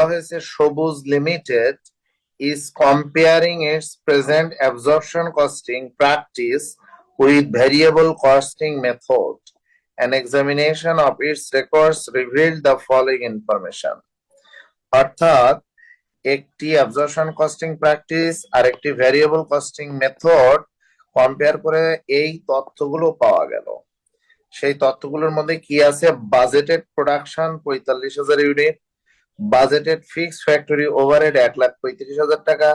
হয়েছে সবুজ limited is comparing its present absorption costing practice with variable costing method. An examination of its records revealed the following information. অর্থাৎ একটি absorption costing practice আর একটি variable costing method compare করে এই তথ্যগুলো পাওয়া গেল। সেই তথ্যগুলোর মধ্যে কি আছে? বাজেটেড প্রোডাকশন ৪৫,০০০ unit, budgeted fixed factory overhead ১,৩৫,০০০ টাকা,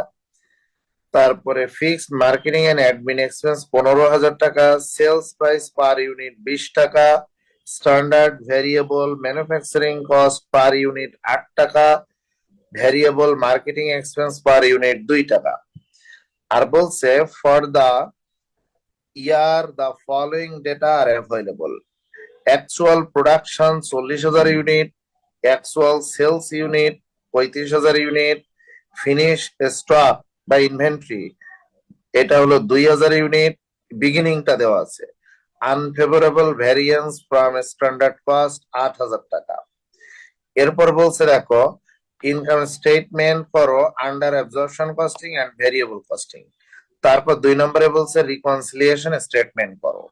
তারপরে fixed marketing and admin expense ১৫,০০০ টাকা, সেলস প্রাইস পার ইউনিট ২০ টাকা, standard variable manufacturing cost per unit ৮ টাকা, variable marketing expense per unit ২ টাকা। আর বলছে for the year the following data are available: actual production ৪০,০০০ ইউনিট, অ্যাকচুয়াল সেলস ইউনিট ৩৫,০০০ unit, finish stock বা inventory এটা হলো ২,০০০ ইউনিট, বিগিনিংটা দেওয়া আছে। Unfavourable variance from standard cost ৮,০০০ টাকা। এরপর বলছে দেখো ইনকাম স্টেটমেন্ট করো under absorption costing and variable costing. তারপর ২ নম্বরে বলছে রিকনসিলিয়েশন স্টেটমেন্ট করো।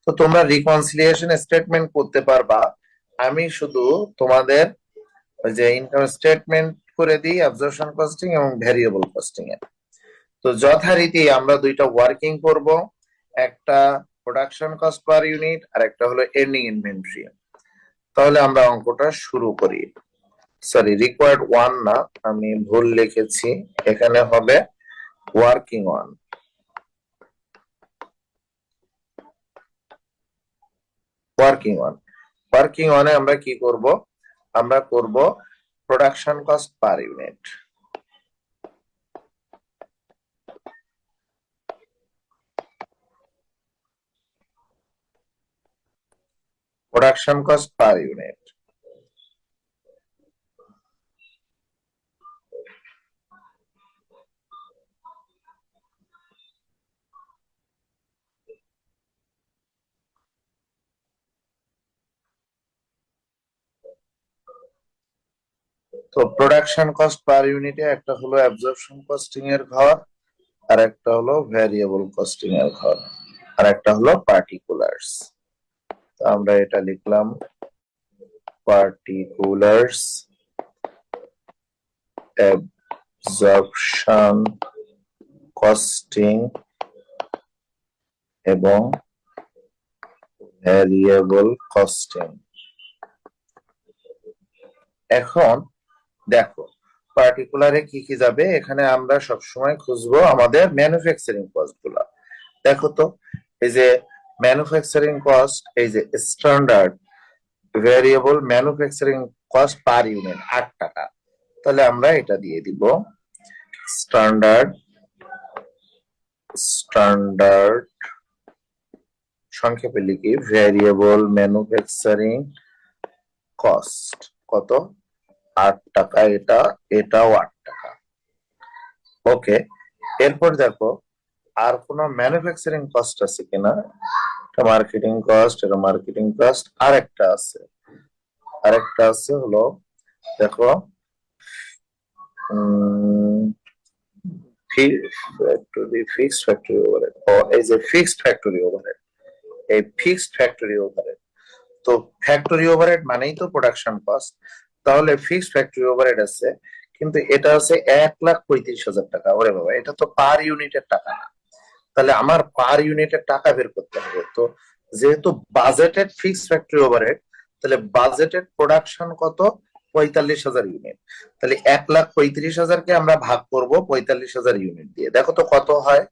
তো তোমরা রিকনসিলিয়েশন স্টেটমেন্ট করতে পারবা। আমি শুধু তোমাদের ওই যে ইনকাম স্টেটমেন্ট করে দিই অ্যাবজর্পশন কস্টিং এবং ভেরিয়েবল কস্টিং এর। তো যথারীতি আমরা দুইটা ওয়ার্কিং করব, একটা প্রোডাকশন কস্ট পার ইউনিট আর একটা হলো এন্ডিং ইনভেন্টরি। তাহলে আমরা অঙ্কটা শুরু করি। সরি, রিকোয়ার্ড 1 না, আমি ভুল লিখেছি, এখানে হবে ওয়ার্কিং 1। ওয়ার্কিং 1 এ আমরা কি করব? আমরা করব production cost per unit. Production cost per unit. তো প্রোডাকশন কস্ট পার ইউনিটে একটা হলো অ্যাবজর্পশন কস্টিং এর ঘর, আর একটা হলো ভ্যারিয়েবল কস্টিং এর ঘর, আর একটা হলো পার্টিকুলার্স। তো আমরা এটা লিখলাম পার্টিকুলার্স, অ্যাবজর্পশন কস্টিং এবং ভ্যারিয়েবল কস্টিং। এখন দেখো পার্টিকুলারে কি কি যাবে, এখানে আমরা সবসময় খুঁজবো আমাদের ম্যানুফ্যাকচারিং কস্ট গুলা। দেখো তো এই যে ম্যানুফ্যাকচারিং কস্ট, এই যে standard variable manufacturing cost per unit ৮ টাকা। তাহলে আমরা এটা দিয়ে দিব স্ট্যান্ডার্ড সংক্ষেপে লিখি ভ্যারিয়েবল ম্যানুফ্যাকচারিং কস্ট কত? ৮ টাকা। এটাও ৮ টাকা। ওকে, এরপর দেখো আর কোন ম্যানুফ্যাকচারিং কস্ট আছে কিনা। মার্কেটিং কস্ট, এটা মার্কেটিং কস্ট। আরেকটা আছে হলো দেখো ফিক্সড ফ্যাক্টরি ওভারহেড। এই যে ফিক্সড ফ্যাক্টরি ওভারহেড, এই ফিক্সড ফ্যাক্টরি ওভারহেড। তো ফ্যাক্টরি ওভারহেড মানেই তো প্রোডাকশন কস্ট। তাহলে ফিক্সড ফ্যাক্টরি ওভারহেড আছে, কিন্তু এটা আছে ১,৩৫,০০০ টাকা। ওরে বাবা, এটা তো পার ইউনিটের টাকা না। তাহলে আমার পার ইউনিটের টাকা বের করতে হবে। তো যেহেতু বাজেটেড ফিক্সড ফ্যাক্টরি ওভারহেড, তাহলে বাজেটেড প্রোডাকশন কত? ৪৫,০০০ ইউনিট। তাহলে ১,৩৫,০০০ আমরা ভাগ করব ৪৫,০০০ ইউনিট দিয়ে। দেখো তো কত হয়।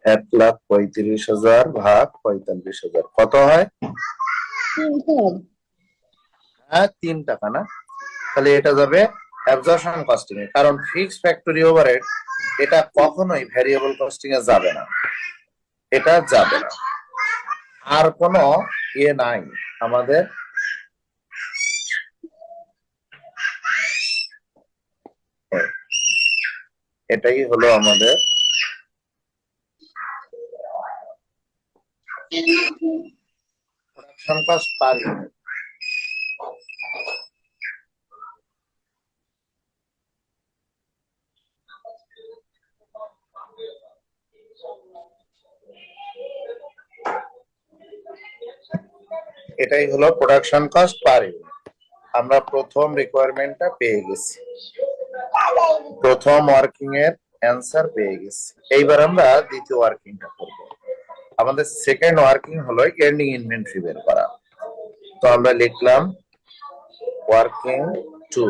১,৩৫,০০০ ভাগ ৪৫,০০০ কত হয়? হ্যাঁ, ৩ টাকা না? তাহলে এটা যাবে অ্যাবজর্পশন কস্টিং এ, কারণ ফিক্সড ফ্যাক্টরি ওভারহেড এটা কখনোই ভ্যারিয়েবল কস্টিং এ যাবে না, এটা যাবে না। আর কোনো ইয়ে নাই আমাদের। এটাই হলো আমাদের প্রোডাকশন কস্ট পার ইউনিট। এটাই হলো প্রোডাকশন কস্ট পার ইউনিট। আমরা প্রথম রিকোয়ারমেন্টটা পেয়ে গেছি, প্রথম ওয়ার্কিং এর অ্যান্সার পেয়ে গেছি। এইবার আমরা দ্বিতীয় ওয়ার্কিংটা করব। আমাদের সেকেন্ড ওয়ার্কিং হলো এন্ডিং ইনভেন্টরি বের করা। তো আমরা লিখলাম ওয়ার্কিং 2।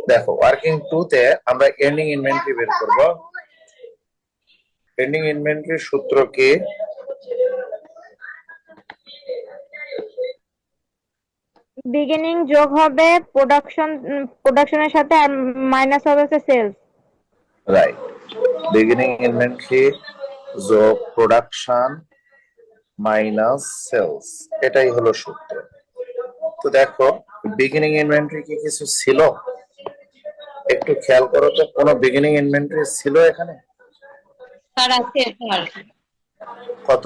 দেখো ওয়ার্কিং 2 তে আমরা এন্ডিং ইনভেন্টরি বের করব। এন্ডিং ইনভেন্টরির সূত্র কি? বিগিনিং যোগ হবে প্রোডাকশনের সাথে আর মাইনাস হবে সেলস। রাইট, বিগিনিং ইনভেন্টরি যোগ প্রোডাকশন মাইনাস সেলস, এটাই হলো সূত্র। তো দেখো বিগিনিং ইনভেন্টরি কি কিছু ছিল? একটু খেয়াল করো তো, কোনো বিগিনিং ইনভেন্টরি ছিল এখানে? স্যার আছে স্যার, কত?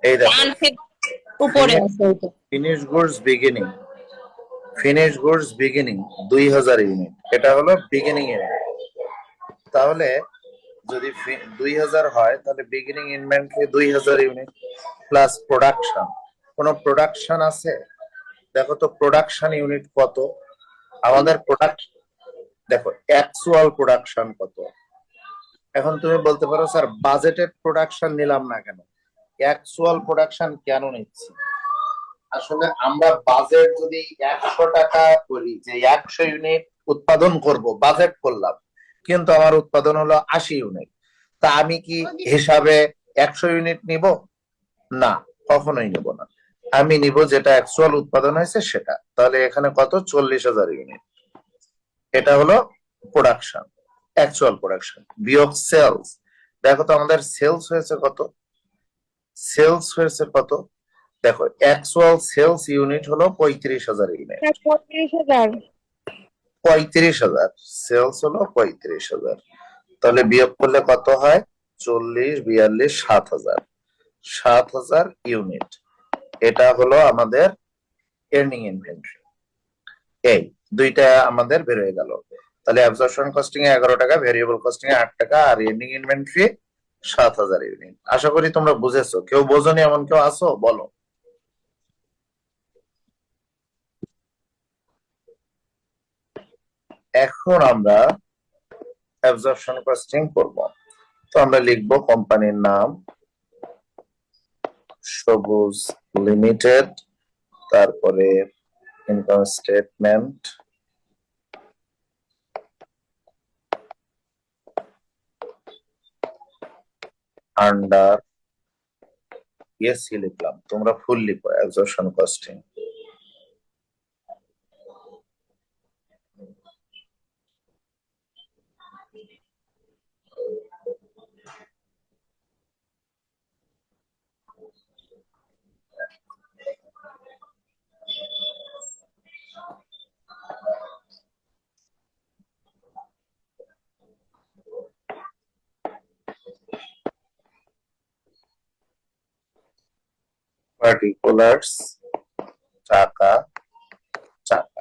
এই দেখো উপরে আছে ওইটা। Finish goods beginning, finish goods beginning 2000 unit, এটা হলো বিগিনিং ইউনিট। তাহলে যদি 2000 হয় তাহলে beginning inventory 2000 unit plus production. কোন প্রোডাকশন আছে? দেখো তো প্রোডাকশন ইউনিট কত আমাদের? প্রোডাক্ট দেখো অ্যাকচুয়াল প্রোডাকশন কত। এখন তুমি বলতে পারো স্যার বাজেটেড প্রোডাকশন নিলাম না কেন, অ্যাকচুয়াল প্রোডাকশন কেন নিচ্ছি? আসলে আমরা বাজেট যদি 100 টাকা করি, যে 100 ইউনিট উৎপাদন করব, বাজেট করলাম, কিন্তু আমার উৎপাদন হলো 80 ইউনিট, তা আমি কি হিসাবে 100 ইউনিট নিব? না, কখনোই নিব না। আমি নিব যেটা অ্যাকচুয়াল উৎপাদন হয়েছে সেটা। তাহলে এখানে কত? 40,000 ইউনিট। এটা হলো প্রোডাকশন, অ্যাকচুয়াল প্রোডাকশন বিয়োগ সেলস। দেখো তো আমাদের সেলস হয়েছে কত? সেলস হয়েছে কত? দেখো অ্যাকচুয়াল সেলস ইউনিট হলো 35,000 ইউনিট। 35,000। 35,000 সেলস হলো 35,000। তাহলে বিয়োগ করলে কত হয়? 40, 42, 7,000। 7,000 ইউনিট, এটা হলো আমাদের এন্ডিং ইনভেন্টরি। এই দুইটা আমাদের বের হয়ে গেল। তাহলে অ্যাবজর্পশন কস্টিং এ 11 টাকা, ভেরিয়েবল কস্টিং এ 8 টাকা, আর এন্ডিং ইনভেন্টরি 7,000 ইউনিট। আশা করি তোমরা বুঝেছো। কেউ বোঝনি এমন কেউ আসো? বলো। এখন আমরা অ্যাবজর্পশন কস্টিং করব। তো আমরা লিখব কোম্পানির নাম সবুজ লিমিটেড, তারপরে ইনকাম স্টেটমেন্ট, আন্ডার এসি লিখলাম, তোমরা ফুল লিখো অ্যাবজর্পশন কস্টিং। পার্টিকুলার্স টাকা, টাকা।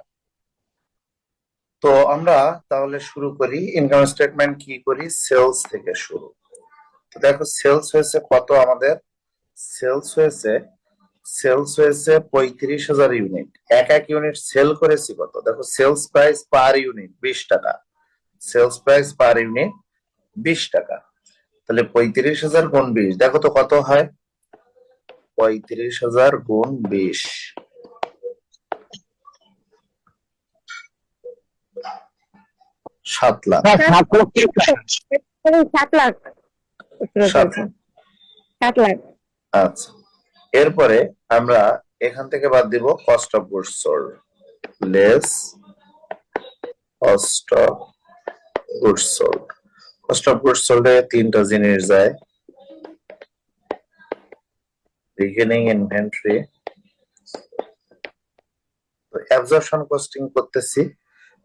তো আমরা তাহলে শুরু করি। ইনকাম স্টেটমেন্ট কি করি? সেলস থেকে শুরু। তো দেখো সেলস হয়েছে কত আমাদের? সেলস হয়েছে 35,000 ইউনিট। এক এক ইউনিট সেল করেছি কত? দেখো সেলস প্রাইস পার ইউনিট 20 টাকা, সেলস প্রাইস পার ইউনিট 20 টাকা। তাহলে 35,000 গুণ 20, দেখো তো কত হয়? 35,000 গুণ 20, 7 লাখ। 7 লাখ। 7 লাখ। আচ্ছা, এরপরে আমরা এখান থেকে বাদ দিব cost of goods sold, less cost of goods sold. Cost of goods sold এ তিনটা জিনিস যায়, বিগিনিং ইনভেন্টরি। তো অ্যাবজর্পশন কস্টিং করতেছি,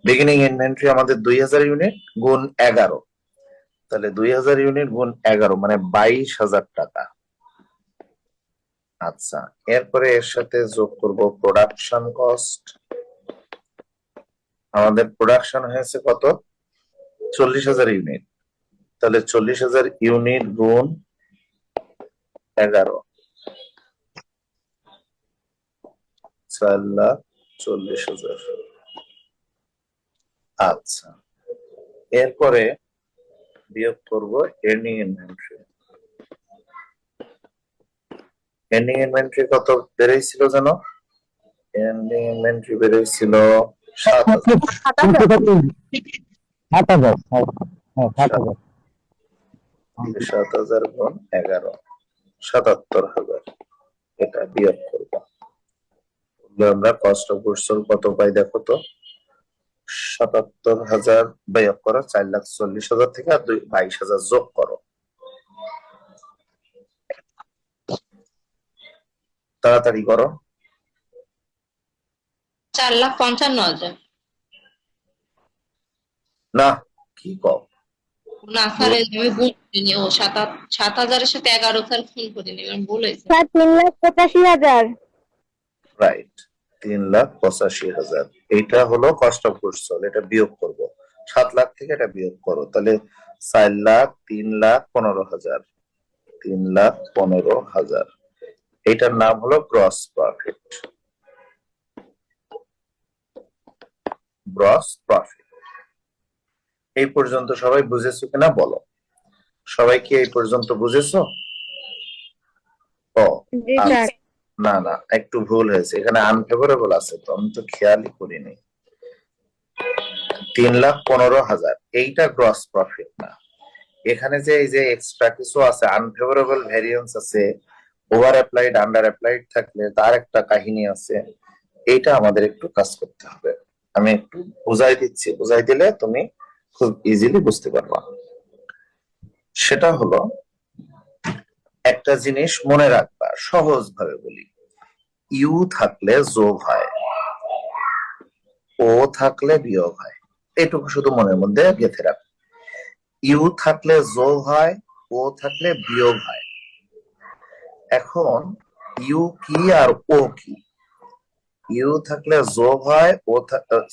বিগিনিং ইনভেন্টরি আমাদের 2000 ইউনিট গুণ 11, তাহলে 2000 ইউনিট গুণ 11 মানে 22,000 টাকা। আচ্ছা, এরপরে এর সাথে যোগ করব প্রোডাকশন কস্ট। আমাদের প্রোডাকশন হয়েছে কত? 40,000 ইউনিট, তাহলে 40,000 ইউনিট গুণ 11, 4,40,000। আচ্ছা, এরপরে বিয়োগ করব এন্ডিং ইনভেন্টরি। এন্ডিং ইনভেন্টরি কত বেড়েছিল জানো? এন্ডিং ইনভেন্টরি বেড়েছিল 7,000। 7,000। 7,000 গুণ 11, 77,000। এটা বিয়োগ করব। আমরা কস্ট অফ গুডস সোল্ড কত পাই দেখো তো? 77,000 বিয়োগ করো 4,40,000 থেকে, আর 22,000 যোগ করো। তাড়াতাড়ি করো। 4,55,000। না, কি কম? না স্যার, আমি ভুল করিনি। ও 7,000-এর সাথে 11 স্যার ফোন করিনি, আমি বলেছি। স্যার 3,85,000। রাইট, 3,85,000। এইটা হলো কস্ট অফ গুডস সোল্ড, এটা বিয়োগ করব। 7 লাখ থেকে এটা বিয়োগ করো, তাহলে 4 লাখ, 3,15,000, 3,15,000। এটার নাম হলো গ্রস প্রফিট। Gross profit. এই পর্যন্ত সবাই বুঝেছো কিনা বলো? সবাই কি এই পর্যন্ত বুঝেছো? ও জি আচ্ছা, স্যার। না না, একটু ভুল হয়েছে, এখানে আনফেভারেবল আছে, তো আমি তো খেয়ালই করিনি। 3,15,000 এইটা গ্রস প্রফিট না। এখানে যে এই যে এক্সট্রা কিছু আছে, আনফেভারেবল ভ্যারিয়েন্স আছে, ওভার অ্যাপ্লাইড, আন্ডার অ্যাপ্লাইড থাকলে তার একটা কাহিনী আছে, এইটা আমাদের একটু কাজ করতে হবে। আমি একটু বুঝাই দিচ্ছি, বুঝাই দিলে তুমি খুব ইজিলি বুঝতে পারবা। সেটা হলো, একটা জিনিস মনে রাখবা, সহজ ভাবে বলি, ইউ থাকলে যোগ হয়, ও থাকলে বিয়োগ হয়, এটুকু শুধু মনের মধ্যে গেঁথে রাখ। ইউ থাকলে যোগ হয়, ও থাকলে বিয়োগ হয়। এখন ইউ কি আর ও কি? ইউ থাকলে যোগ হয়, ও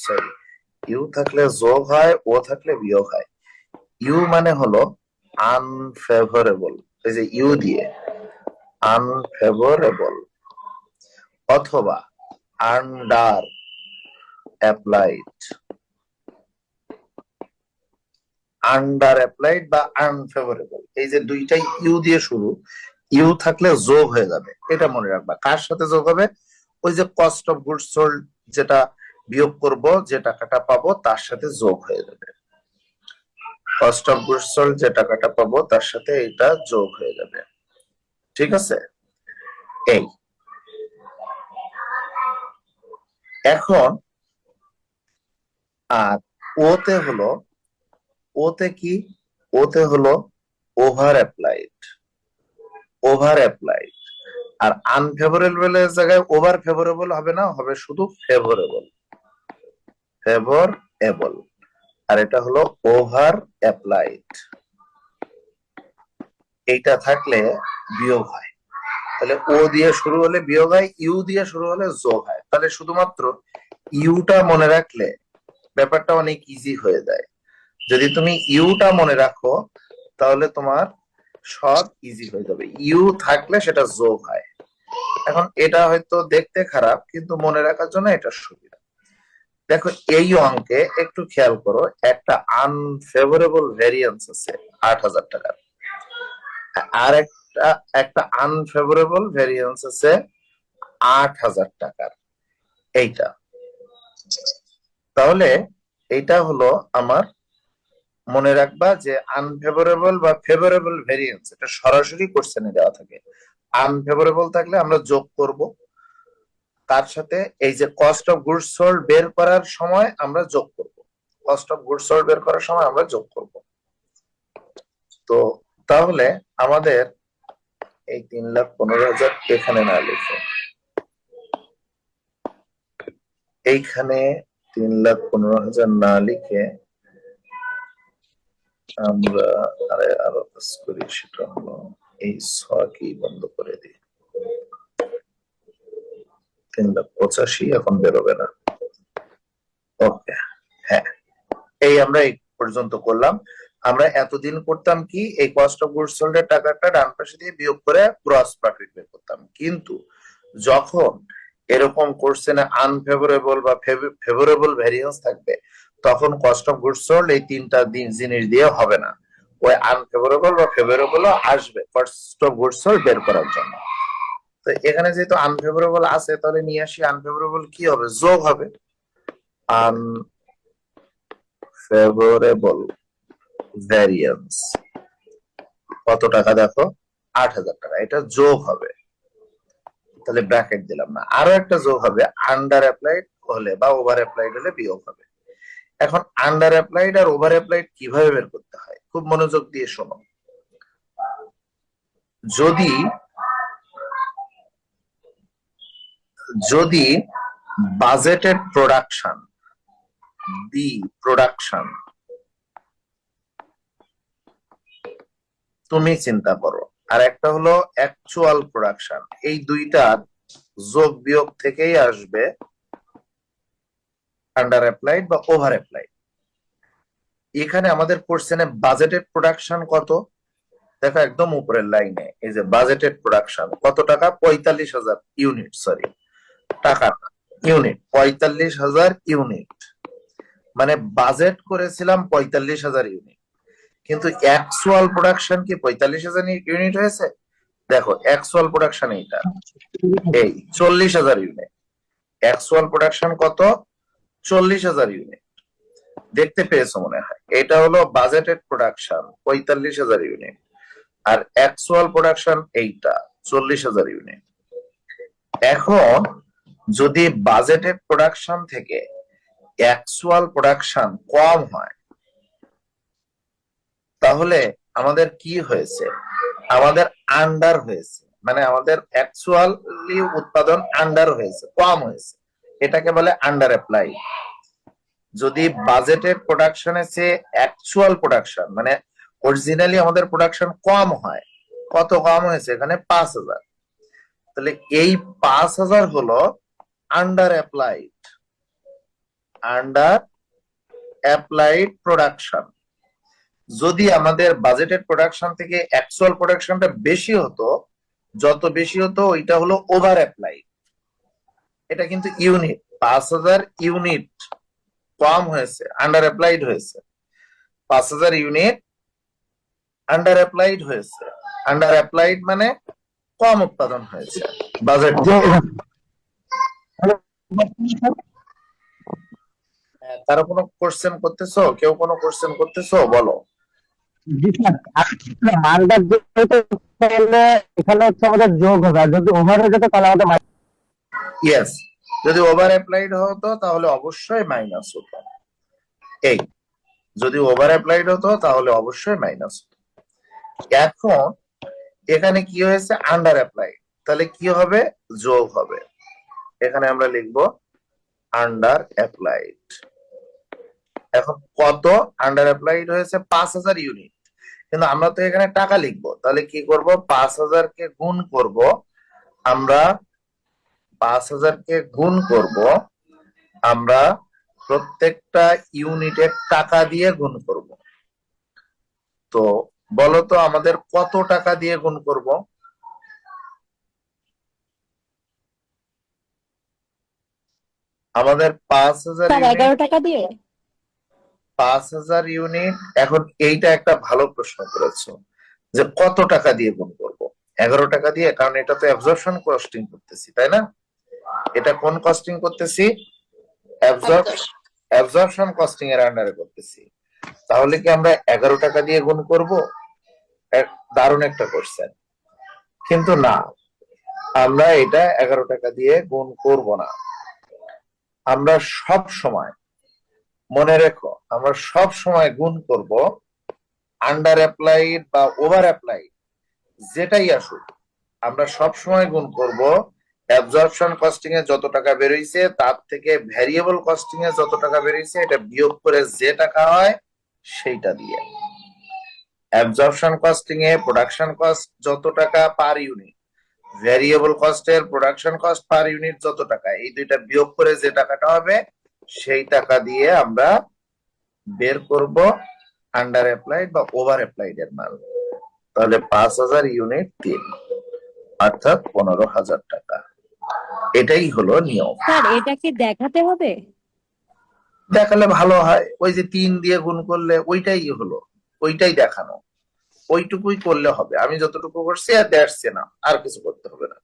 সরি, ইউ থাকলে যোগ হয়, ও থাকলে বিয়োগ হয়। ইউ মানে হলো আনফেভারেবল, এই যে ইউ দিয়ে আনফেভারেবল, অথবা আন্ডার অ্যাপ্লাইড, আন্ডার অ্যাপ্লাইড বা আনফেভারেবল, এই যে দুইটাই ইউ দিয়ে শুরু, ইউ থাকলে যোগ হয়ে যাবে, এটা মনে রাখবা। কার সাথে যোগ হবে? ওই যে কস্ট অফ গুডস সোল্ড যেটা বিয়োগ করব, যে টাকাটা পাবো তার সাথে যোগ হয়ে যাবে। কস্ট অফ গুডস সোল্ড যে টাকাটা পাবো তার সাথে এটা যোগ হয়ে যাবে। ঠিক আছে? এই এখন আর ওতে হলো, ওতে কি? ওতে হলো ওভার অ্যাপ্লাইড, ওভার অ্যাপ্লাইড। আর আনফেভারেবল এর জায়গায় ওভার ফেভারেবল হবে না, হবে শুধু ফেভারেবল, ফেভারেবল। আর এটা হলো ওভার অ্যাপ্লাইড। এইটা থাকলে বিয়োগ হয়, তাহলে ও দিয়ে শুরু হলে বিয়োগ হয়, ইউ দিয়ে শুরু হলে যোগ হয়। তাহলে শুধুমাত্র ইউটা মনে রাখলে ব্যাপারটা অনেক ইজি হয়ে যায়। যদি তুমি ইউটা মনে রাখো তাহলে তোমার সব ইজি হয়ে যাবে। ইউ থাকলে সেটা যোগ হয়। এখন এটা হয়তো দেখতে খারাপ, কিন্তু মনে রাখার জন্য এটা সুবিধা। দেখো এই অঙ্কে একটু খেয়াল করো, একটা আনফেভারেবল ভ্যারিয়েন্স আছে 8,000 টাকার, আর একটা আনফেভারেবল ভ্যারিয়েন্স আছে 8,000 টাকার। এইটা তাহলে এইটা হলো আমার, মনে রাখবা যে আনফেভারেবল বা ফেভারেবল ভ্যারিয়েন্স, এটা সরাসরি কোশ্চেনে দেওয়া থাকে। আনফেভারেবল থাকলে আমরা যোগ করব, তার সাথে এই যে কস্ট অফ গুডস সোল্ড বের করার সময় আমরা যোগ করব, কস্ট অফ গুডস সোল্ড বের করার সময় আমরা যোগ করব। তো তাহলে আমাদের এই 3,15,000 এখানে না লিখে এইখানে 3,15,000 না লিখে আমরা আরো কাজ করি, সেটা হলো এই ছয়কেই বন্ধ করে দিই। 3,85,000 এখন বেরোবে না। ওকে, হ্যাঁ, এই আমরা এই পর্যন্ত করলাম। আমরা এতদিন করতাম কি, এই কস্ট অফ গুডস সোল্ড এর টাকাটা ডান পাশে দিয়ে বিয়োগ করে গ্রস প্রফিট বের করতাম। কিন্তু যখন এরকম কোশ্চেনে আনফেভারেবল বা ফেভারেবল ভ্যারিয়েন্স থাকবে, তখন কস্ট অফ গুডস সোল্ড এই তিনটা জিনিস দিয়ে হবে না, ওই আনফেভারেবল বা ফেভারেবল আসবে কস্ট অফ গুডস সোল্ড বের করার জন্য। তো এখানে যেহেতু আনফেভারেবল আছে, তাহলে নিয়ে আসি আনফেভারেবল কি হবে, যোগ হবে। আনফেভারেবল ভ্যারিয়েন্স কত টাকা দেখো, 8,000 টাকা, এটা যোগ হবে। তাহলে ব্র্যাকেট দিলাম না, আরো একটা যোগ হবে আন্ডার অ্যাপ্লাইড হলে বা ওভার অ্যাপ্লাইড হলে বিয়োগ হবে। এখন আন্ডার অ্যাপ্লাইড আর ওভার অ্যাপ্লাইড কিভাবে বের করতে হয়, খুব মনোযোগ দিয়ে শোনো। যদি বাজেটেড প্রোডাকশন তুমি চিন্তা করো, আর একটা হলো অ্যাকচুয়াল প্রোডাকশন, এই দুইটার যোগ বিয়োগ থেকেই আসবে আন্ডার অ্যাপ্লাইড বা ওভার অ্যাপ্লাইড। এখানে আমাদের কোশ্চেনে বাজেটেড প্রোডাকশন কত দেখো, একদম উপরের লাইনে এই যে বাজেটেড প্রোডাকশন কত টাকা, 45,000 ইউনিট, সরি টাকা ইউনিট, 45,000 ইউনিট, মানে বাজেট করেছিলাম 45,000 ইউনিট, কিন্তু অ্যাকচুয়াল প্রোডাকশন কি 45,000 ইউনিট হয়েছে? দেখো অ্যাকচুয়াল প্রোডাকশন এইটা, এই 40,000 ইউনিট। অ্যাকচুয়াল প্রোডাকশন কত, 40,000 ইউনিট। দেখতে পেয়েছো মনে হয়, এটা হলো বাজেটেড প্রোডাকশন 45,000 ইউনিট, আর অ্যাকচুয়াল প্রোডাকশন এইটা 40,000 ইউনিট। এখন যদি বাজেটেড প্রোডাকশন থেকে অ্যাকচুয়াল প্রোডাকশন কম হয়, তাহলে আমাদের কি হয়েছে, আমাদের আন্ডার হয়েছে, মানে আমাদের অ্যাকচুয়ালি উৎপাদন আন্ডার হয়েছে, কম হয়েছে, এটাকে বলে আন্ডার অ্যাপ্লাই। যদি বাজেটেড প্রোডাকশনের চেয়ে অ্যাকচুয়াল প্রোডাকশন মানে অরিজিনালি আমাদের প্রোডাকশন কম হয়, কত কম হয়েছে এখানে, 5,000, তাহলে এই 5,000 হলো আন্ডার অ্যাপ্লাইড প্রোডাকশন। যদি আমাদের বাজেটেড প্রোডাকশন থেকে অ্যাকচুয়াল প্রোডাকশনটা বেশি হতো, যত বেশি হতো ওইটা হলো ওভার অ্যাপ্লাইড। এটা কিন্তু ইউনিট, 5,000 ইউনিট কম হয়েছে, আন্ডার অ্যাপ্লাইড হয়েছে, 5,000 ইউনিট আন্ডার অ্যাপ্লাইড হয়েছে। আন্ডার অ্যাপ্লাইড মানে কম উৎপাদন হয়েছে বাজেট থেকে। কারো কোনো কোশ্চেন করতেছো, কেউ কোনো কোশ্চেন করতেছো, বলো। জি স্যার, মালটা যেহেতু তাহলে এখানে হচ্ছে আমাদের যোগ হবে, আর যদি ওভার হয়ে যেত তাহলে আমাদের ইয়েস, যদি ওভার অ্যাপ্লাইড হতো তাহলে অবশ্যই মাইনাস হতো। এই যদি ওভার অ্যাপ্লাইড হতো তাহলে অবশ্যই মাইনাস হতো। এখন এখানে কি হয়েছে, আন্ডার অ্যাপ্লাইড, তাহলে কি হবে, যোগ হবে। এখানে আমরা লিখবো আন্ডার অ্যাপ্লাইড। এখন কত আন্ডার অ্যাপ্লাইড হয়েছে, 5,000 ইউনিট, কিন্তু আমরা তো এখানে টাকা লিখবো, তাহলে কি করব, 5,000 কে গুণ করব, আমরা 5,000 কে গুণ করব, আমরা প্রত্যেকটা ইউনিটের টাকা দিয়ে গুণ করব। তো বলো তো আমাদের কত টাকা দিয়ে গুণ করব, আমাদের 5,000 ইউনিট, 11 টাকা দিয়ে। 5,000 ইউনিট। এখন এইটা একটা ভালো প্রশ্ন করেছো যে কত টাকা দিয়ে গুণ করব, 11 টাকা দিয়ে, কারণ এটা তো অ্যাবজর্পশন কস্টিং করতেছি, তাই না? এটা কোন কস্টিং করতেছি, অ্যাবজর্পশন কস্টিং এর আন্ডারে করতেছি। তাহলে কি আমরা 11 টাকা দিয়ে গুণ করব? দারুণ একটা কোশ্চেন, কিন্তু না, আমরা এটা 11 টাকা দিয়ে গুণ করব না। আমরা সব সময় মনে রেখো, আমরা সব সময় গুণ করব আন্ডার অ্যাপ্লাইড বা ওভার অ্যাপ্লাইড, যেটাই আসুক আমরা সব সময় গুণ করব অ্যাবজর্পশন কস্টিং এ যত টাকা বেরোইছে তার থেকে ভ্যারিয়েবল কস্টিং এ যত টাকা বেরোইছে এটা বিয়োগ করে যে টাকা হয় সেইটা দিয়ে। অ্যাবজর্পশন কস্টিং এ প্রোডাকশন কস্ট যত টাকা পার ইউনিট, ভ্যারিয়েবল কস্টের প্রোডাকশন কস্ট পার ইউনিট যত টাকা, এই দুইটা বিয়োগ করে যে টাকাটা হবে সেই টাকা দিয়ে আমরা বের করব আন্ডার অ্যাপ্লাইড বা ওভার অ্যাপ্লাইড এর মান। তাহলে 5,000 ইউনিট 3 অর্থাৎ 15,000 টাকা। এটাই হলো নিয়ম। স্যার এটা কি দেখাতে হবে? দেখালে ভালো হয়, ওই যে 3 দিয়ে গুণ করলে ওইটাই হলো, ওইটাই দেখানো, ওইটুকুই করলে হবে। আমি যতটুকু করছি আর দ্যাটস এনাফ, আর কিছু করতে হবে না।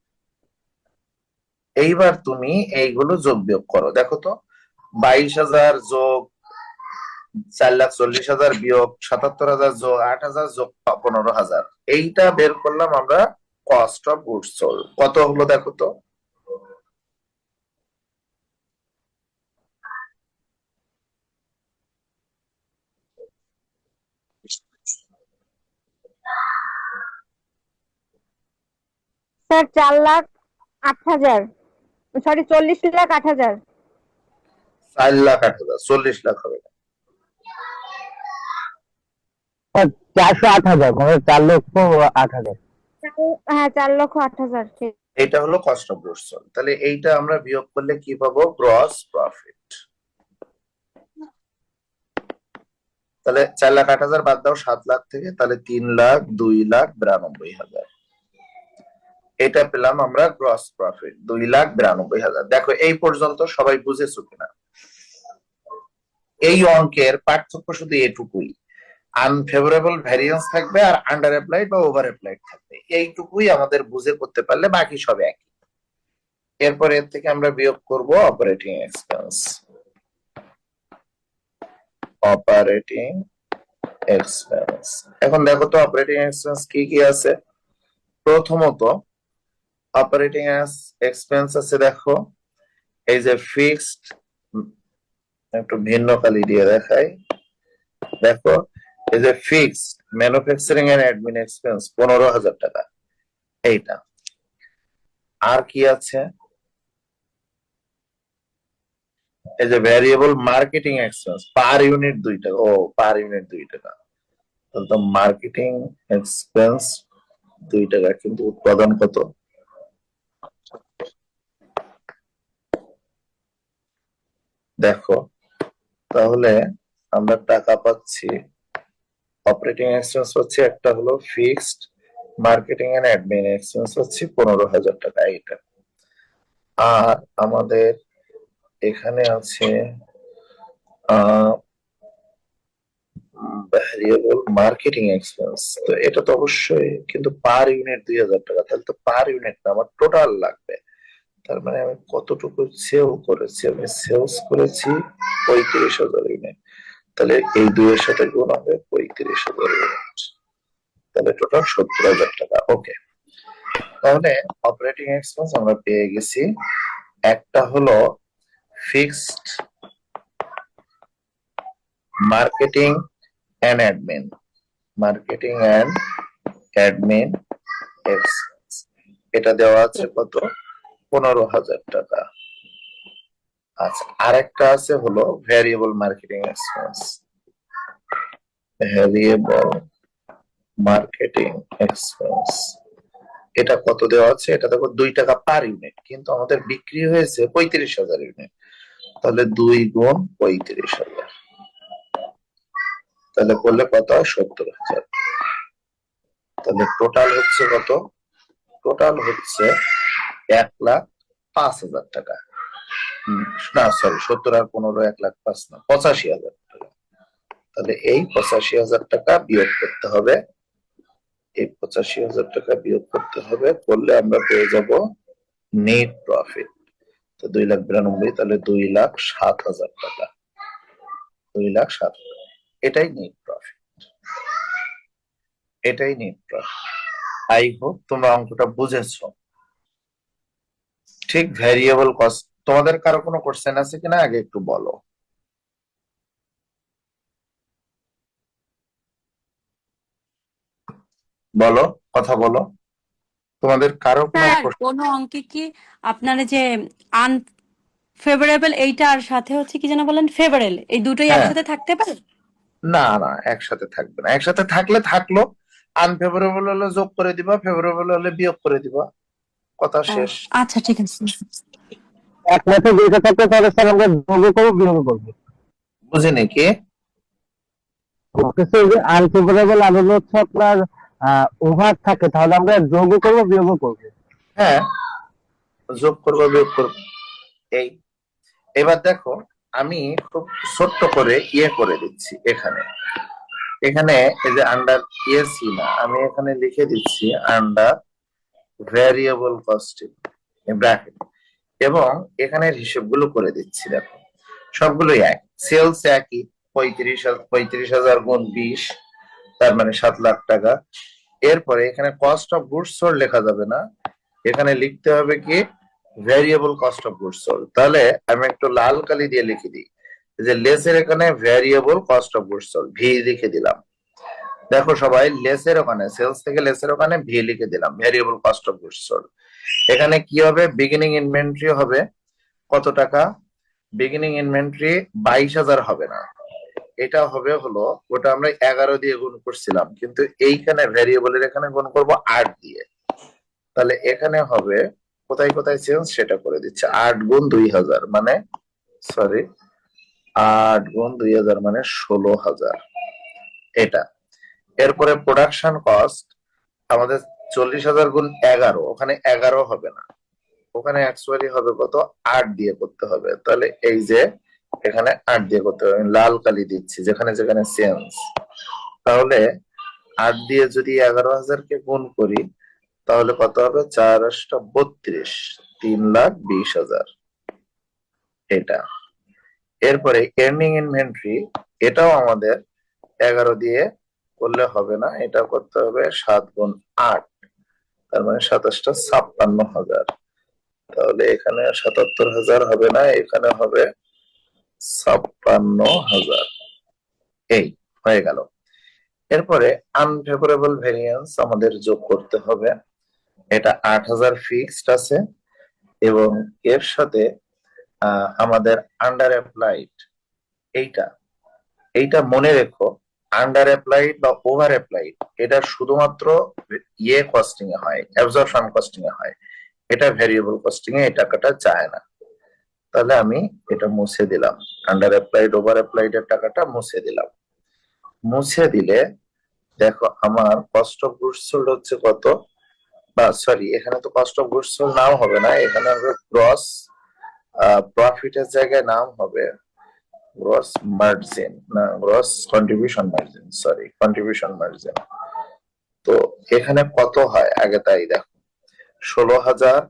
এইবার তুমি এইগুলো যোগ বিয়োগ করো, দেখো তো 22,000 যোগ 4,40,000 বিয়োগ 77,000 যোগ 8,000 যোগ 15,000, এইটা বের করলাম আমরা কস্ট অফ গুডস সোল্ড। কত হলো দেখো তো? Sir 4,08,000, sorry 40,08,000। 4,08,000, 40 লাখ হবে না। 408,000, মানে 4,08,000। হ্যাঁ 4,08,000 ঠিক। এটা হলো কস্ট অফ গুডস সোল্ড। তাহলে এইটা আমরা বিয়োগ করলে কি পাবো? Gross profit. তাহলে 4,08,000 বাদ দাও 7 লাখ থেকে, তাহলে 3,02,92,000। এটা পেলাম আমরা গ্রস প্রফিট 2,92,000। দেখো এই পর্যন্ত সবাই বুঝেছো কিনা? এই অঙ্কের পার্থক্য শুধু এটুকুই, আনফেভারেবল ভ্যারিয়েন্স থাকবে আর আন্ডার অ্যাপ্লাইড বা ওভার অ্যাপ্লাইড থাকবে, এইটুকুই আমাদের বুঝে করতে পারলে বাকি সব একই। এরপর এর থেকে আমরা বিয়োগ করব অপারেটিং এক্সপেন্স। অপারেটিং এক্সপেন্স, এখন দেখো তো অপারেটিং এক্সপেন্স কি কি আছে। প্রথমত অপারেটিং এক্সপেন্স আছে, দেখো এই যে ফিক্সড, একটু ভিন্ন কালি দিয়ে দেখাই, দেখো এই যে fixed manufacturing and admin expense 15,000 টাকা এইটা। আর কি আছে? এই যে variable marketing expense per unit 2 টাকা। ও, পার ইউনিট 2 টাকা, তাহলে তো মার্কেটিং এক্সপেন্স 2 টাকা, কিন্তু উৎপাদন কত? দেখো তাহলে আমরা টাকা পাচ্ছি, অপারেটিং এক্সপেন্স হচ্ছে একটা হলো fixed, marketing and admin expense হচ্ছে 15,000 টাকা এটা। আর আমাদের এখানে আছে ভ্যারিয়েবল মার্কেটিং এক্সপেন্স, তো এটা তো অবশ্যই কিন্তু পার ইউনিট 2,000 টাকা, তাহলে তো পার ইউনিট না, আমার টোটাল লাগবে। তার মানে আমি কতটুকু সেল করেছি? আমি সেলস করেছি 35,000 ইউনিট, তাহলে এই 2 এর সাথে গুণ হবে 35,000 ইউনিট, তাহলে টোটাল 70,000 টাকা। ওকে, তাহলে অপারেটিং এক্সপেন্স আমরা পেয়ে গেছি। একটা হলো fixed marketing and admin, marketing and admin expense, এটা দেওয়া আছে কত? 15,000 টাকা। আচ্ছা, আরেকটা আছে হলো variable marketing expense, variable marketing expense, এটা কত দেওয়া আছে? এটা দেখো 2 টাকা পার ইউনিট, কিন্তু আমাদের বিক্রি হয়েছে 35,000 ইউনিট, তাহলে 2 গুণ 35,000, তাহলে করলে কত হয়? 70,000। তাহলে টোটাল হচ্ছে কত? টোটাল হচ্ছে 1,05,000 টাকা। না সরি, 70 আর 15, 1,05,000 না, 85,000 টাকা। তাহলে এই 85,000 টাকা বিয়োগ করতে হবে, এই 85,000 টাকা বিয়োগ করতে হবে, করলে আমরা পেয়ে যাব নেট প্রফিট। তো 2,92,000, তাহলে 2,07,000 টাকা, 2,07,000, এটাই নেট প্রফিট, এটাই নেট প্রফিট। আই হোপ তোমরা অঙ্কটা বুঝেছো। ঠিক ভ্যারিয়েবল কস্ট, তোমাদের কারো কোনো কোশ্চেন আছে কিনা আগে একটু বলো। বলো, কথা বলো। তোমাদের কারো কোনো স্যার প্রশ্ন? কোনো অঙ্কে কি আপনার এই যে আনফেভারেবল এইটার সাথে হচ্ছে কি যেন বলেন ফেভারেল, এই দুটোই হ্যাঁ, একসাথে থাকতে পারে? না না, একসাথে থাকবে না। একসাথে থাকলে থাকলো, আনফেভারেবল হলে যোগ করে দিবা, ফেভারেবল হলে বিয়োগ করে দিবা, কথা ও, শেষ। আচ্ছা ঠিক আছে। এক ম্যাথে দুইটা থাকলে তাহলে স্যার আমরা যোগও করবো বিয়োগও করবো। বুঝিনি কি? বলতেছে যে আনফেভারেবল আর হলো হচ্ছে আপনার ওভার থাকে, তাহলে আমরা যোগও করবো বিয়োগও করবো। হ্যাঁ, যোগ করবো বিয়োগ করবো। এই এবার দেখো, আমি খুব ছোট্ট করে করে দিচ্ছি এখানে। এখানে এই যে আন্ডার সি না, আমি এখানে লিখে দিচ্ছি আন্ডার ভ্যারিয়েবল কস্টিং ব্র্যাকেট, এবং এখানের হিসেবগুলো করে দিচ্ছি। দেখো সবগুলোই এক, সেলস একই, 35,000 গুণ 20, তার মানে 7 লাখ টাকা। এরপরে এখানে কস্ট অফ গুডস সোল্ড লেখা যাবে না, এখানে লিখতে হবে কি variable cost of goods sold. তাহলে আমি একটু লাল কালি দিয়ে লিখে দিই যে লেসের এখানে variable cost of goods sold V লিখে দিলাম। দেখো সবাই, লেসের ওখানে, সেলস থেকে লেসের ওখানে ভি লিখে দিলাম, variable cost of goods sold. এখানে কি হবে, বিগিনিং ইনভেন্টরি হবে কত টাকা, বিগিনিং ইনভেন্টরি 22,000 হবে না, এটা হবে হলো, ওটা আমরা 11 দিয়ে গুণ করছিলাম, কিন্তু এইখানে ভ্যারিয়েবলের এখানে গুণ করব 8 দিয়ে। তাহলে এখানে হবে, কোথায় কোথায় চেঞ্জ সেটা করে দিচ্ছে, 8 গুণ 2,000 মানে, সরি, 8 গুণ 2,000 মানে 16,000 এটা। এরপরে প্রোডাকশন কস্ট আমাদের 40,000 গুণ 11, ওখানে 11 হবে না, ওখানে অ্যাকচুয়ালি হবে কত, 8 দিয়ে করতে হবে। তাহলে এই যে এখানে 8 দিয়ে করতে হবে, আমি লাল কালি দিচ্ছি যেখানে যেখানে চেঞ্জ। তাহলে 8 দিয়ে যদি 11,000 কে গুণ করি তাহলে কত হবে, 4 8 32, 3,20,000 এটা। এরপরে এর্নিং ইনভেন্টরি, এটাও আমাদের 11 দিয়ে করলে হবে না, এটা করতে হবে 7 গুণ 8, তার মানে 27টা 56,000। তাহলে এখানে 77,000 হবে না, এখানে হবে 56,000। এই হয়ে গেল। এরপরে আনফেভারেবল ভেরিয়েন্স আমাদের যোগ করতে হবে, এটা 8,000 ফিক্সড আছে, এবং এর সাথে আমাদের আন্ডার অ্যাপ্লাইড, এইটা এইটা মনে রেখো, আন্ডার অ্যাপ্লাইড বা ওভার অ্যাপ্লাইড এটা শুধুমাত্র কস্টিং এ হয়, অ্যাবজর্পশন কস্টিং এ হয়, এটা ভ্যারিয়েবল কস্টিং এ এই টাকাটা যায় না। তাহলে আমি এটা মুছে দিলাম, আন্ডার অ্যাপ্লাইড ওভার অ্যাপ্লাইড এর টাকাটা মুছে দিলাম। মুছে দিলে দেখো আমার কস্ট অফ গুডস সোল্ড হচ্ছে কত, বা সরি, এখানে তো কস্ট অফ গুডস সোল্ড নাও হবে না, এখানে হবে গ্রস প্রফিটের জায়গায় নাম হবে গ্রস মার্জিন, না gross contribution margin, sorry contribution margin. তো এখানে কত হয় আগে তাই দেখো, 16,000,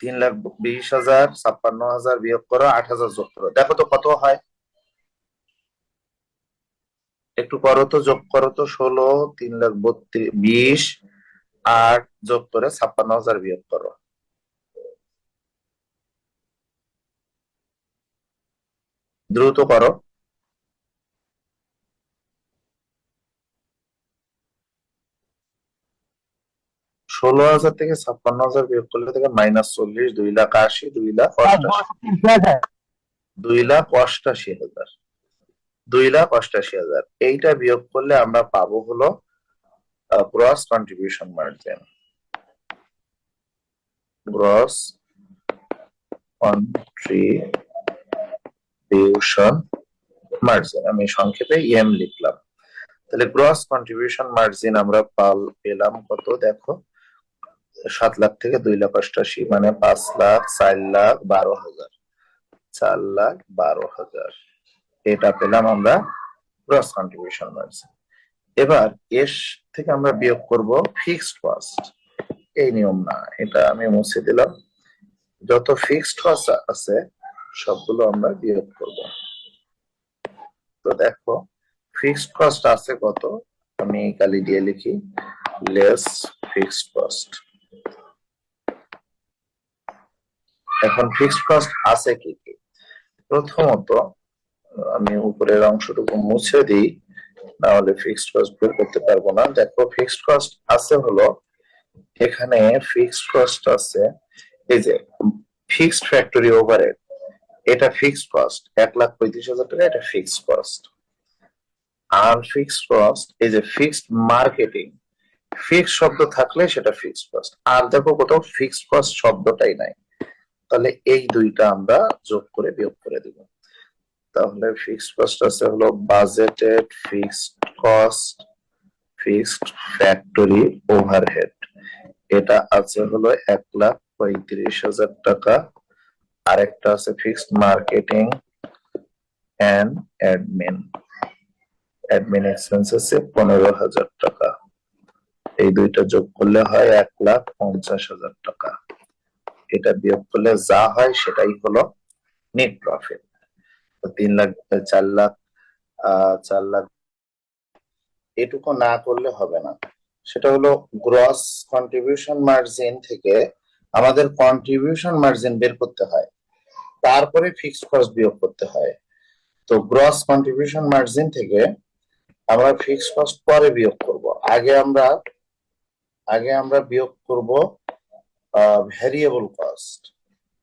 3,20,000, 56,000 বিয়োগ করো, 8,000 যোগ করো, দেখো তো কত হয়, একটু করো তো, যোগ করো তো, 16, 3,32,000, 20, 8 যোগ করে 56,000 বিয়োগ করো, দ্রুত করো। 16,000 থেকে 56,000 বিয়োগ করলে থেকে -40, 2,80,000, 2,88,000, 2,88,000, 2,88,000, এইটা বিয়োগ করলে আমরা পাবো হলো gross contribution margin, gross contribution margin, আমি সংক্ষেপে এম লিখলাম। তাহলে গ্রস কন্ট্রিবিউশন মার্জিন আমরা পেলাম কত, দেখো 7 লাখ থেকে 2,88,000 মানে 5 লাখ, 4 লাখ 12,000, 4 লাখ 12,000, এটা পেলাম আমরা গ্রস কন্ট্রিবিউশন মার্জিন। এবার এর থেকে আমরা বিয়োগ করব ফিক্সড কস্ট, এই নিয়ম না, এটা আমি মুছে দিলাম, যত ফিক্সড কস্ট আছে সবগুলো আমরা বিয়োগ করব। তো দেখো ফিক্সড কস্ট আছে কত, আমি এই কালি দিয়ে লিখি, লেস ফিক্সড কস্ট। এখন ফিক্সড কস্ট আছে কি কি, প্রথমত আমি উপরের অংশটুকু মুছে দিই, না হলে ফিক্সড কস্ট বের করতে পারবো না। দেখো ফিক্সড কস্ট আছে হলো এখানে ফিক্সড কস্ট আছে, এই যে ফিক্সড ফ্যাক্টরি ওভারহেড, এটা ফিক্সড কস্ট 1,35,000 টাকা, এটা ফিক্সড কস্ট। আর ফিক্সড কস্ট এই যে ফিক্সড মার্কেটিং, ফিক্সড শব্দ থাকলে সেটা ফিক্সড কস্ট। আর দেখো কোথাও ফিক্সড কস্ট শব্দটাই নাই, তাহলে এই দুইটা আমরা যোগ করে বিয়োগ করে দিব। তাহলে ফিক্সড কস্ট আছে হলো budgeted fixed cost, fixed factory overhead, এটা আছে হলো 1,35,000 টাকা। আরেকটা আছে fixed marketing and admin, admin expense আছে 15,000 টাকা। এই দুইটা যোগ করলে হয় 1,50,000 টাকা। এটা বিয়োগ করলে যা হয় সেটাই হলো নেট প্রফিট। 3 লাখ 4 লাখ 4 লাখ এটুকু না করলে হবে না, সেটা হলো গ্রস কন্ট্রিবিউশন মার্জিন থেকে আমাদের কন্ট্রিবিউশন মার্জিন বের করতে হয়, তারপরে ফিক্সড কস্ট বিয়োগ করতে হয়। তো গ্রস কন্ট্রিবিউশন মার্জিন থেকে আমরা ফিক্সড কস্ট পরে বিয়োগ করব, আগে আমরা বিয়োগ করব ভ্যারিয়েবল কস্ট।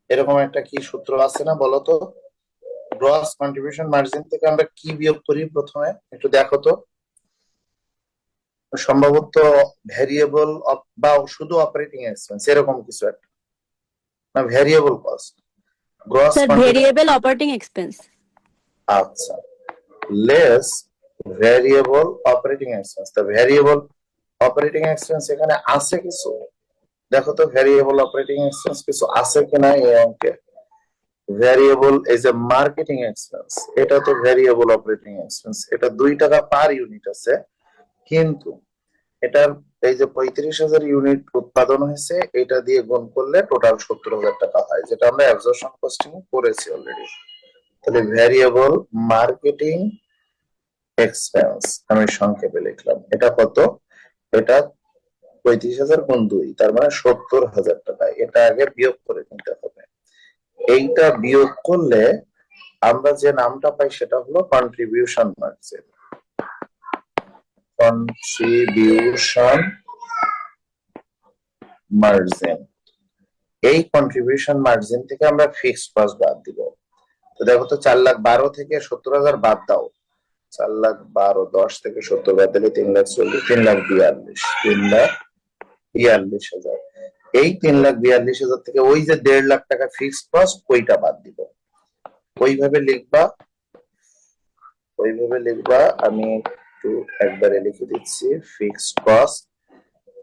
এরকম একটা কি সূত্র আছে না বলো তো? গ্রস কন্ট্রিবিউশন মার্জিন থেকে আমরা কি বিয়োগ করি প্রথমে একটু দেখো তো। সম্ভবত ভ্যারিয়েবল বা শুধু অপারেটিং এক্সপেন্স এরকম কিছু একটা, না variable cost gross sir variable operating expense. আচ্ছা, লেস ভ্যারিয়েবল অপারেটিং এক্সপেন্স। তা ভ্যারিয়েবল অপারেটিং এক্সপেন্স এখানে আছে কিছু, দেখো তো ভ্যারিয়েবল অপারেটিং এক্সপেন্স কিছু আছে কিনা এই অঙ্কে। ভ্যারিয়েবল এই যে মার্কেটিং এক্সপেন্স, এটা তো ভ্যারিয়েবল অপারেটিং এক্সপেন্স, এটা 2 টাকা পার ইউনিট আছে, কিন্তু এটার এই যে 35,000 ইউনিট উৎপাদন হয়েছে, এটা দিয়ে গুণ করলে টোটাল 70,000 টাকা হয়, যেটা আমরা অ্যাবজর্পশন কস্টিং করেছি অলরেডি। তাহলে ভ্যারিয়েবল মার্কেটিং এক্সপেন্স আমি সংক্ষেপে লিখলাম, এটা কত? এটা 35,000 গুণ 2, তার মানে 70,000 টাকা। এটা আগে বিয়োগ করে নিতে হবে। এইটা বিয়োগ করলে আমরা যে নামটা পাই সেটা হলো কন্ট্রিবিউশন মার্জিন। কন্ট্রিবিউশন মার্জিন, এই কন্ট্রিবিউশন মার্জিন থেকে আমরা ফিক্সড কস্ট বাদ দিব। তো দেখো তো 4,12,000 থেকে 70,000 বাদ দাও, 4,12,000 10 থেকে 70 বাদ দিলে 3,40,000, 3,42,000, 3,42,000। এই 3,42,000 থেকে ওই যে 1.5 লাখ টাকা ফিক্সড কস্ট ওইটা বাদ দিব। ওইভাবে লিখবা, আমি একটু একবারে লিখে দিচ্ছি। ফিক্সড কস্ট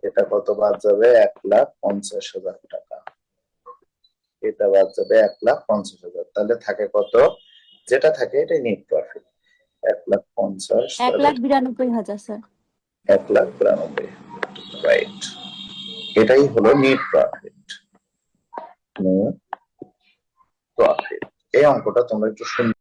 এটা কত বাদ যাবে? 1,50,000 টাকা। এটা বাদ যাবে 1,50,000, তাহলে থাকে কত? যেটা থাকে এটাই নেট প্রফিট 1,50,000, 1,92,000 স্যার। 1,92,000, রাইট। এটাই হলো নেট প্রফিট। নেট প্রফিট এই অঙ্কটা তোমরা একটু শুনবে।